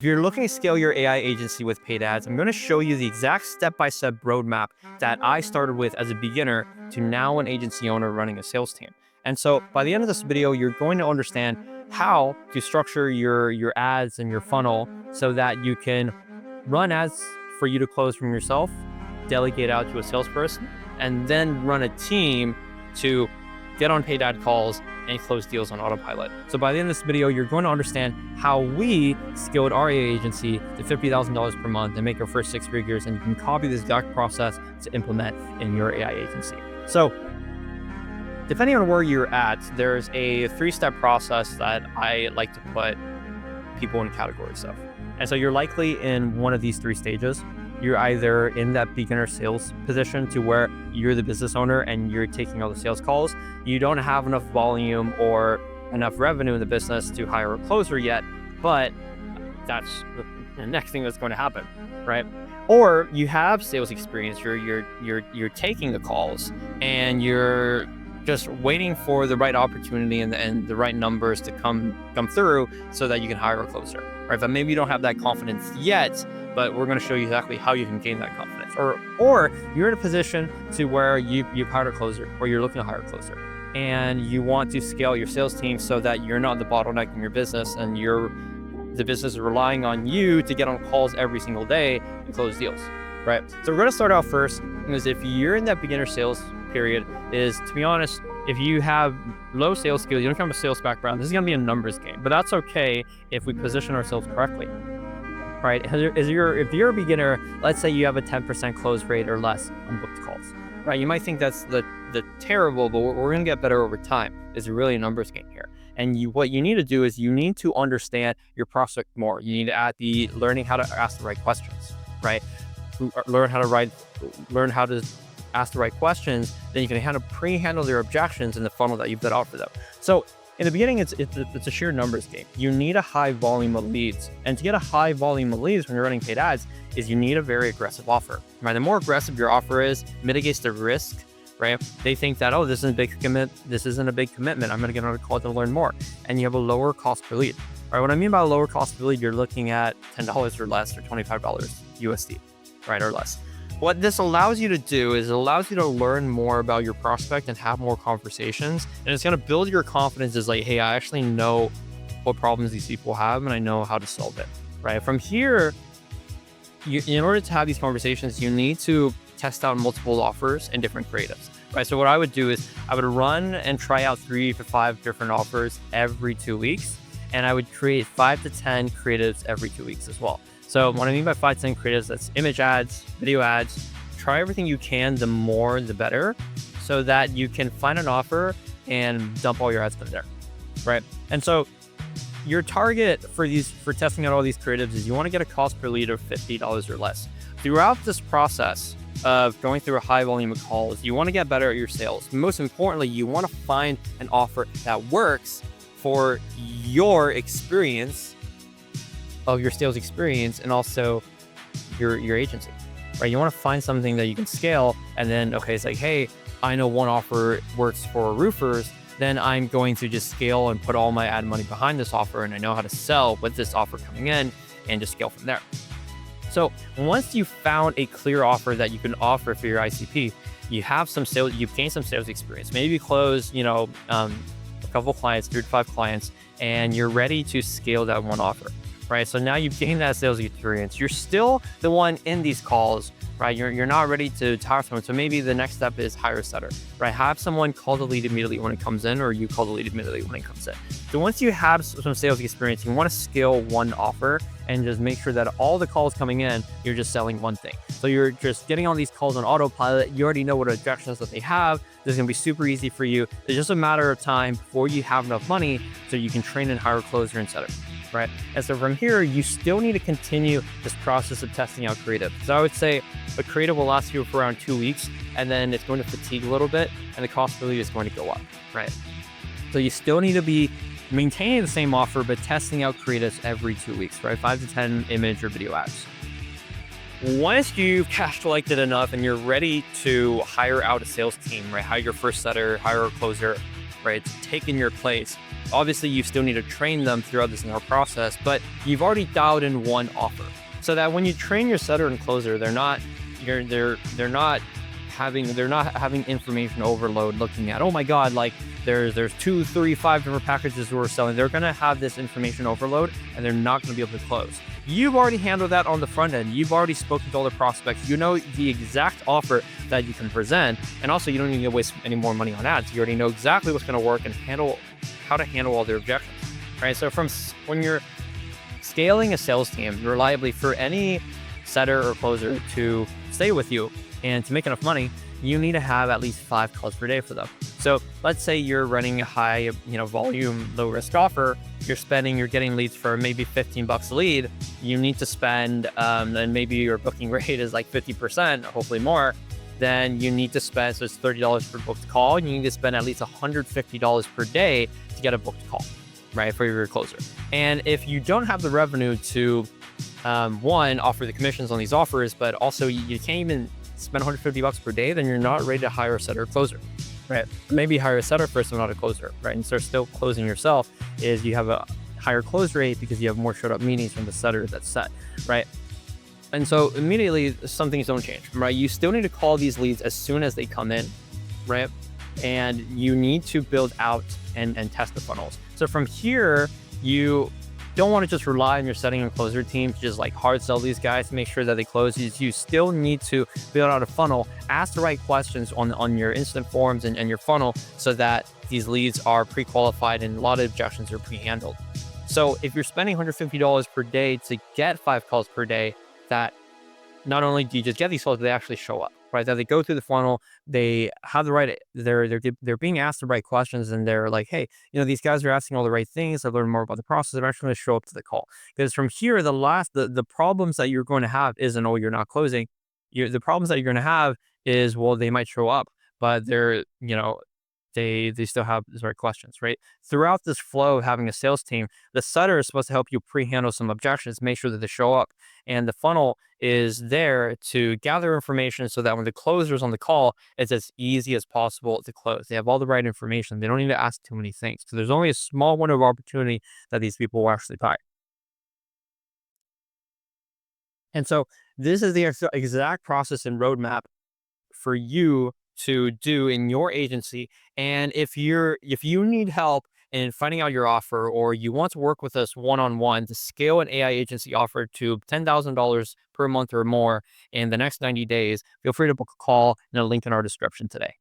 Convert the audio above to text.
If you're looking to scale your AI agency with paid ads, I'm going to show you the exact step-by-step roadmap that I started with as a beginner to now an agency owner running a sales team. And so by the end of this video, you're going to understand how to structure your ads and your funnel so that you can run ads for you to close from yourself, delegate out to a salesperson, and then run a team to get on paid ad calls and close deals on autopilot. So by the end of this video, you're going to understand how we scaled our AI agency to $50,000 per month and make our first 6 figures, and you can copy this exact process to implement in your AI agency. So depending on where you're at, there's a 3-step process that I like to put people in categories of. And so you're likely in one of these 3 stages. You're either in that beginner sales position to where you're the business owner and you're taking all the sales calls. You don't have enough volume or enough revenue in the business to hire a closer yet, but that's the next thing that's going to happen, right? Or you have sales experience, you're taking the calls and you're just waiting for the right opportunity and the right numbers to come through so that you can hire a closer, right? But maybe you don't have that confidence yet, but we're going to show you exactly how you can gain that confidence. Or you're in a position to where you've hired a closer, or you're looking to hire a closer, and you want to scale your sales team so that you're not the bottleneck in your business and the business is relying on you to get on calls every single day and close deals, right? So we're going to start out first is if you're in that beginner sales period, is to be honest, if you have low sales skills, you don't come from a sales background, this is going to be a numbers game, but that's okay if we position ourselves correctly. Right? If you're a beginner, let's say you have a 10% close rate or less on booked calls, right? You might think that's the terrible, but we're going to get better over time. It's really a numbers game here. And what you need to do is you need to understand your prospect more. You need to add learning how to ask the right questions, right? Learn how to ask the right questions. Then you can pre-handle their objections in the funnel that you've built out for them. So in the beginning, it's a sheer numbers game. You need a high volume of leads. And to get a high volume of leads when you're running paid ads is you need a very aggressive offer, right? The more aggressive your offer is, mitigates the risk, right? They think that, oh, this isn't a big commitment. I'm going to get on a call to learn more. And you have a lower cost per lead. All right, what I mean by lower cost per lead, you're looking at $10 or less or $25 USD, right, or less. What this allows you to do is it allows you to learn more about your prospect and have more conversations. And it's going to build your confidence as like, hey, I actually know what problems these people have and I know how to solve it, right? From here, in order to have these conversations, you need to test out multiple offers and different creatives, right? So what I would do is I would run and try out 3 to 5 different offers every 2 weeks. And I would create 5 to 10 creatives every 2 weeks as well. So what I mean by 5 to 10 creatives, that's image ads, video ads. Try everything you can, the more, the better, so that you can find an offer and dump all your ads in there, right? And so your target for testing out all these creatives is you want to get a cost per lead of $50 or less. Throughout this process of going through a high volume of calls, you want to get better at your sales. Most importantly, you want to find an offer that works for your experience of your sales experience and also your agency, right? You want to find something that you can scale, and then, okay, it's like, hey, I know one offer works for roofers, then I'm going to just scale and put all my ad money behind this offer, and I know how to sell with this offer coming in and just scale from there. So once you found a clear offer that you can offer for your ICP, you have some sales, you've gained some sales experience, maybe you close, a couple clients, 3 to 5 clients, and you're ready to scale that one offer. Right, so now you've gained that sales experience. You're still the one in these calls, right? You're not ready to hire someone. So maybe the next step is hire a setter, right? Have someone call the lead immediately when it comes in, or you call the lead immediately when it comes in. So once you have some sales experience, you want to scale one offer and just make sure that all the calls coming in, you're just selling one thing. So you're just getting on these calls on autopilot. You already know what objections that they have. This is going to be super easy for you. It's just a matter of time before you have enough money so you can train and hire a closer and setter. Right? And so from here, you still need to continue this process of testing out creative. So I would say a creative will last you for around 2 weeks, and then it's going to fatigue a little bit, and the cost per lead is going to go up, right? So you still need to be maintaining the same offer, but testing out creatives every 2 weeks, right? 5 to 10 image or video ads. Once you've cash collected enough and you're ready to hire out a sales team, right? Hire your first setter, hire a closer, right? It's taken your place. Obviously, you still need to train them throughout this entire process, but you've already dialed in one offer, so that when you train your setter and closer, they're not having information overload, looking at, oh my god, like there's 2, 3, 5 different packages we're selling. They're going to have this information overload, and they're not going to be able to close. You've already handled that on the front end. You've already spoken to all the prospects. You know the exact offer that you can present, and also you don't need to waste any more money on ads. You already know exactly what's going to work and how to handle all their objections, right? So when you're scaling a sales team reliably for any setter or closer to stay with you and to make enough money, you need to have at least 5 calls per day for them. So let's say you're running a high, volume, low risk offer. You're getting leads for maybe $15 a lead. You need to spend, and maybe your booking rate is like 50%, hopefully more. Then you need to spend, so it's $30 per booked call. And you need to spend at least $150 per day to get a booked call, right, for your closer. And if you don't have the revenue to, one, offer the commissions on these offers, but also you can't even spend $150 per day, then you're not ready to hire a setter or closer, right? Maybe hire a setter first and not a closer, right? And so still closing yourself is you have a higher close rate because you have more showed up meetings from the setter that's set, right? And so immediately some things don't change, right? You still need to call these leads as soon as they come in, right? And you need to build out and test the funnels. So from here, you don't want to just rely on your setting and closer team to just like hard sell these guys to make sure that they close. You still need to build out a funnel, ask the right questions on your instant forms and your funnel so that these leads are pre-qualified and a lot of objections are pre-handled. So if you're spending $150 per day to get 5 calls per day, that not only do you just get these calls, they actually show up, right? That they go through the funnel, they have the right, they're being asked the right questions, and they're like, hey, these guys are asking all the right things. I've learned more about the process. I'm actually going to show up to the call. Because from here, the problems that you're going to have isn't, oh, you're not closing. The problems that you're going to have is, well, they might show up, but they're, they still have the right questions, right? Throughout this flow of having a sales team, the setter is supposed to help you pre-handle some objections, make sure that they show up. And the funnel is there to gather information so that when the closer's on the call, it's as easy as possible to close. They have all the right information. They don't need to ask too many things. So there's only a small window of opportunity that these people will actually buy. And so this is the exact process and roadmap for you to do in your agency. And if you need help in finding out your offer, or you want to work with us one-on-one to scale an AI agency offer to $10,000 per month or more in the next 90 days, feel free to book a call and a link in our description today.